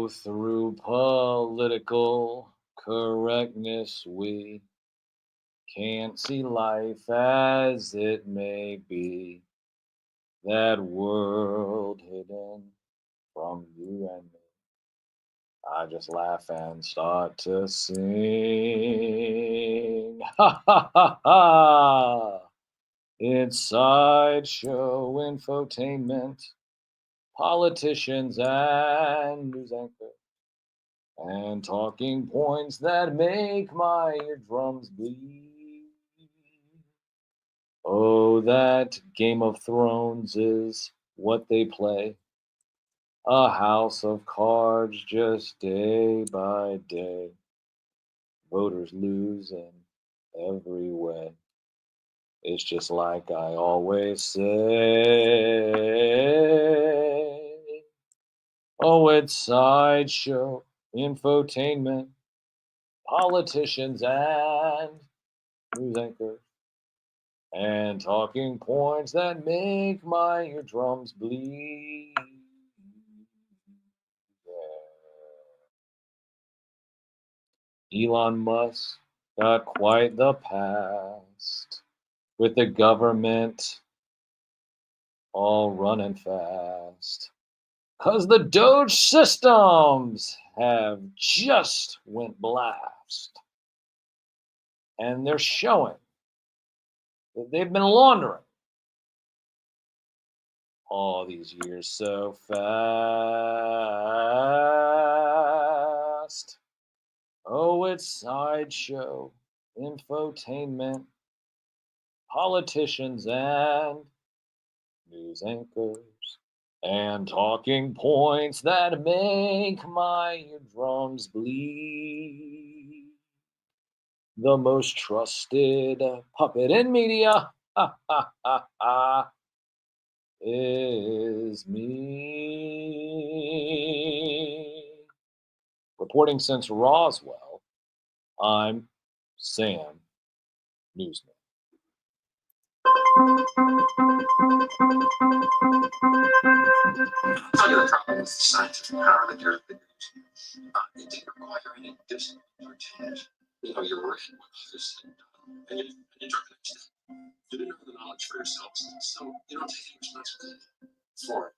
Oh, through political correctness, we can't see life as it may be. That world hidden from you and me. I just laugh and start to sing. Ha ha ha ha! It's sideshow infotainment, politicians and news anchors, and talking points that make my eardrums bleed. Oh, that Game of Thrones is what they play. A house of cards just day by day. Voters lose in every way. It's just like I always say. Oh, it's sideshow, infotainment, politicians and news anchors, and talking points that make my eardrums bleed. Yeah. Elon Musk got quite the past with the government all running fast. 'Cause the Doge systems have just went blast. And they're showing that they've been laundering all these years so fast. Oh, it's sideshow, infotainment, politicians and news anchors, and talking points that make my eardrums bleed. The most trusted puppet in media is me. Reporting since Roswell, I'm Sam Newsman. So you're problem with the scientific power that you're it didn't require any discipline or change. You're working with others and you interconnect. You didn't have the knowledge for yourselves, so you don't take any responsibility for it.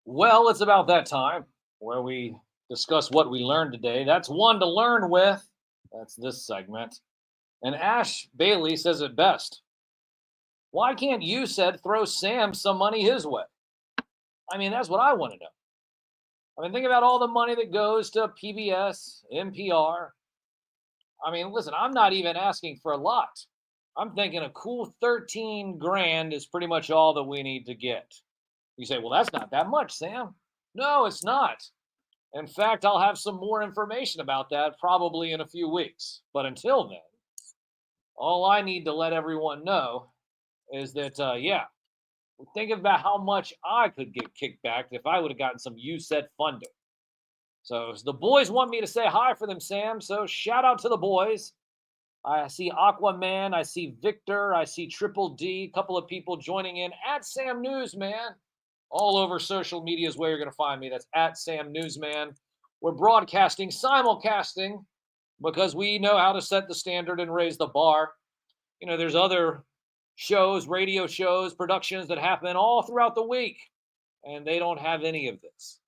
Well, it's about that time where we discuss what we learned today. That's one to learn with. That's this segment. And Ash Bailey says it best. Why can't you said throw Sam some money his way? I mean, that's what I want to know. I mean, think about all the money that goes to PBS, NPR. I mean, listen, I'm not even asking for a lot. I'm thinking a cool 13 grand is pretty much all that we need to get. You say, well, that's not that much, Sam. No, it's not. In fact, I'll have some more information about that probably in a few weeks. But until then, all I need to let everyone know is that, think about how much I could get kicked back if I would have gotten some USET funding. So the boys want me to say hi for them, Sam. So shout out to the boys. I see Aquaman, I see Victor, I see Triple D, a couple of people joining in at Sam Newsman. All over social media is where you're going to find me. That's at Sam Newsman. We're broadcasting, simulcasting, because we know how to set the standard and raise the bar. There's other shows, radio shows, productions that happen all throughout the week, and they don't have any of this.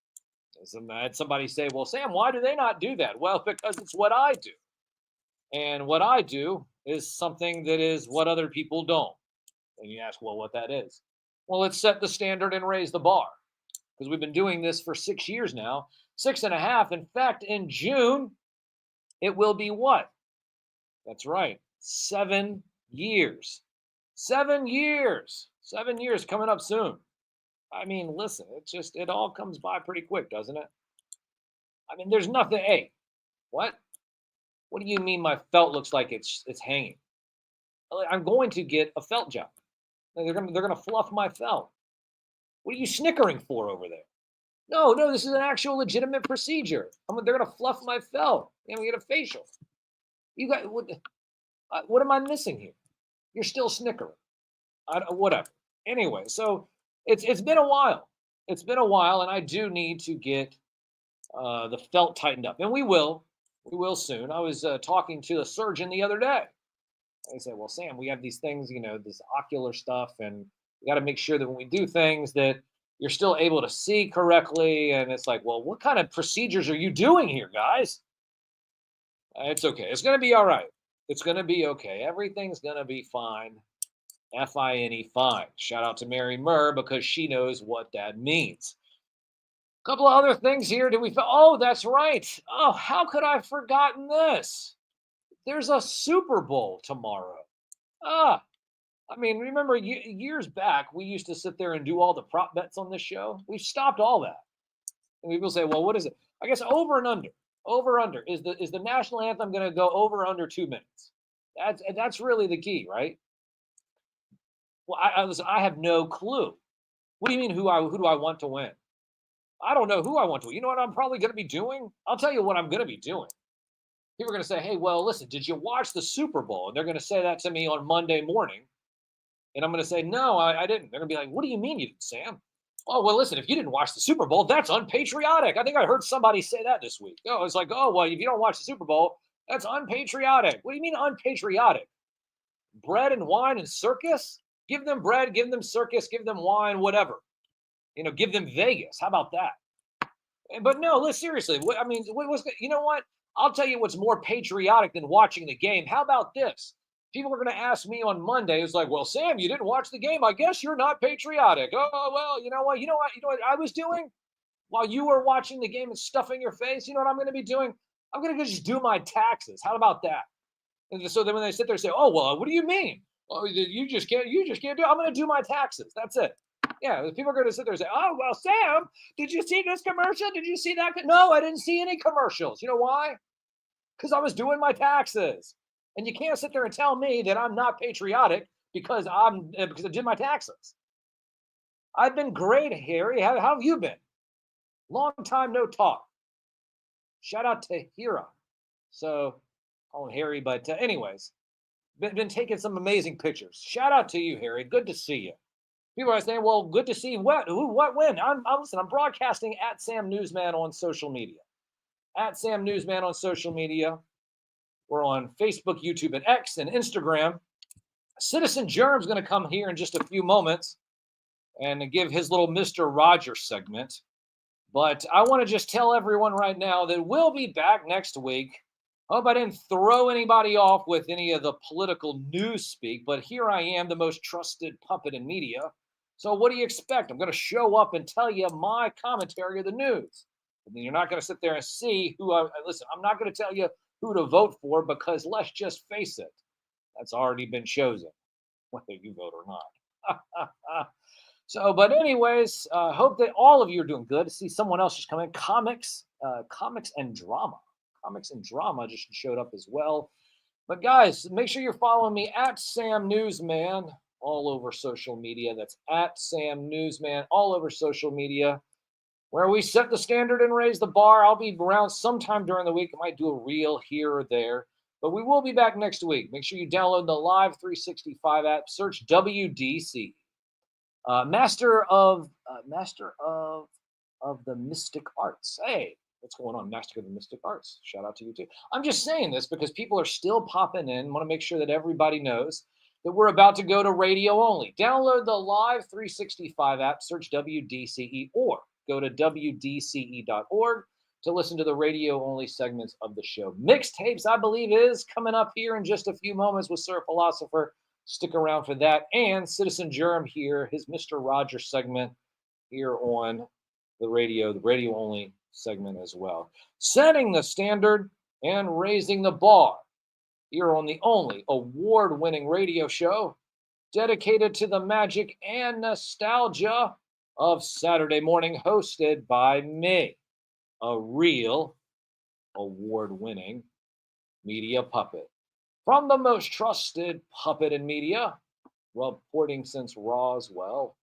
I had somebody say, well, Sam, why do they not do that? Well, because it's what I do. And what I do is something that is what other people don't. And you ask, well, what that is? Well, let's set the standard and raise the bar, because we've been doing this for 6 years now, 6.5. In fact, in June, it will be what? That's right, 7 years. 7 years. 7 years coming up soon. I mean, listen, it all comes by pretty quick, doesn't it? I mean, there's nothing. Hey, what? What do you mean my felt looks like it's hanging? I'm going to get a felt job. They're gonna fluff my felt. What are you snickering for over there? No, no, this is an actual legitimate procedure. They're gonna fluff my felt and we get a facial. You got what am I missing here? You're still snickering. Whatever. Anyway, so it's been a while. It's been a while, and I do need to get the felt tightened up, and we will. We will soon. I was talking to a surgeon the other day. I said, "Well, Sam, we have these things, this ocular stuff, and we got to make sure that when we do things that you're still able to see correctly." And it's like, "Well, what kind of procedures are you doing here, guys?" It's okay. It's gonna be all right. It's gonna be okay. Everything's gonna be fine. Fine, fine. Shout out to Mary Murr because she knows what that means. A couple of other things here. Oh, that's right. Oh, how could I have forgotten this? There's a Super Bowl tomorrow. Ah, I mean, remember years back, we used to sit there and do all the prop bets on this show. We've stopped all that. And people say, well, what is it? I guess over and under. Over under. Is the national anthem going to go over under 2 minutes? That's really the key, right? Well, listen, I have no clue. What do you mean who do I want to win? I don't know who I want to win. You know what I'm probably going to be doing? I'll tell you what I'm going to be doing. People are going to say, hey, well, listen, did you watch the Super Bowl? And they're going to say that to me on Monday morning. And I'm going to say, no, I didn't. They're going to be like, what do you mean you didn't, Sam? Oh, well, listen, if you didn't watch the Super Bowl, that's unpatriotic. I think I heard somebody say that this week. Oh, it's like, oh, well, if you don't watch the Super Bowl, that's unpatriotic. What do you mean unpatriotic? Bread and wine and circus? Give them bread, give them circus, give them wine, whatever. Give them Vegas. How about that? But no, let's seriously. You know what? I'll tell you what's more patriotic than watching the game. How about this? People are going to ask me on Monday. It's like, well, Sam, you didn't watch the game. I guess you're not patriotic. Oh, well, you know what? You know what I was doing while you were watching the game and stuffing your face? You know what I'm going to be doing? I'm going to just do my taxes. How about that? And so then when they sit there and say, oh, well, what do you mean? Oh, you just can't do it. I'm going to do my taxes. That's it. Yeah, people are going to sit there and say, oh, well, Sam, did you see this commercial? Did you see that? No, I didn't see any commercials. You know why? Because I was doing my taxes. And you can't sit there and tell me that I'm not patriotic because I did my taxes. I've been great, Harry. How have you been? Long time no talk. Shout out to Hira. So, call him Harry, but anyways, been taking some amazing pictures. Shout out to you, Harry. Good to see you. People are saying, well, good to see what, who, what, when. I'm broadcasting at Sam Newsman on social media. At Sam Newsman on social media. We're on Facebook, YouTube, and X, and Instagram. Citizen Germ's going to come here in just a few moments and give his little Mr. Rogers segment. But I want to just tell everyone right now that we'll be back next week. Hope I didn't throw anybody off with any of the political news speak, but here I am, the most trusted puppet in media. So what do you expect? I'm going to show up and tell you my commentary of the news. And then you're not going to sit there and see listen, I'm not going to tell you who to vote for because let's just face it, that's already been chosen, whether you vote or not. So, but anyways, hope that all of you are doing good. To see someone else just come in. Comics and drama. Comics and drama just showed up as well. But guys, make sure you're following me at Sam Newsman all over social media. That's at Sam Newsman all over social media, where we set the standard and raise the bar. I'll be around sometime during the week. I might do a reel here or there, but we will be back next week. Make sure you download the Live 365 app. Search WDCE. Master of the Mystic Arts. Hey, what's going on, Master of the Mystic Arts? Shout out to you too. I'm just saying this because people are still popping in. I want to make sure that everybody knows that we're about to go to radio only. Download the Live 365 app. Search WDCE or go to WDCE.org to listen to the radio-only segments of the show. Mixtapes, I believe, is coming up here in just a few moments with Sir Philosopher. Stick around for that. And Citizen Germ here, his Mr. Rogers segment here on the radio-only segment as well. Setting the standard and raising the bar here on the only award-winning radio show dedicated to the magic and nostalgia of Saturday morning, hosted by me, a real award-winning media puppet. From the most trusted puppet in media, reporting since Roswell,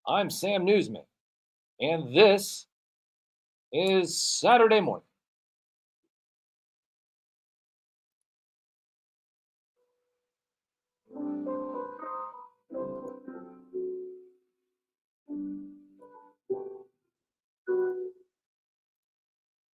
I'm Sam Newsman, and this is Saturday Morning.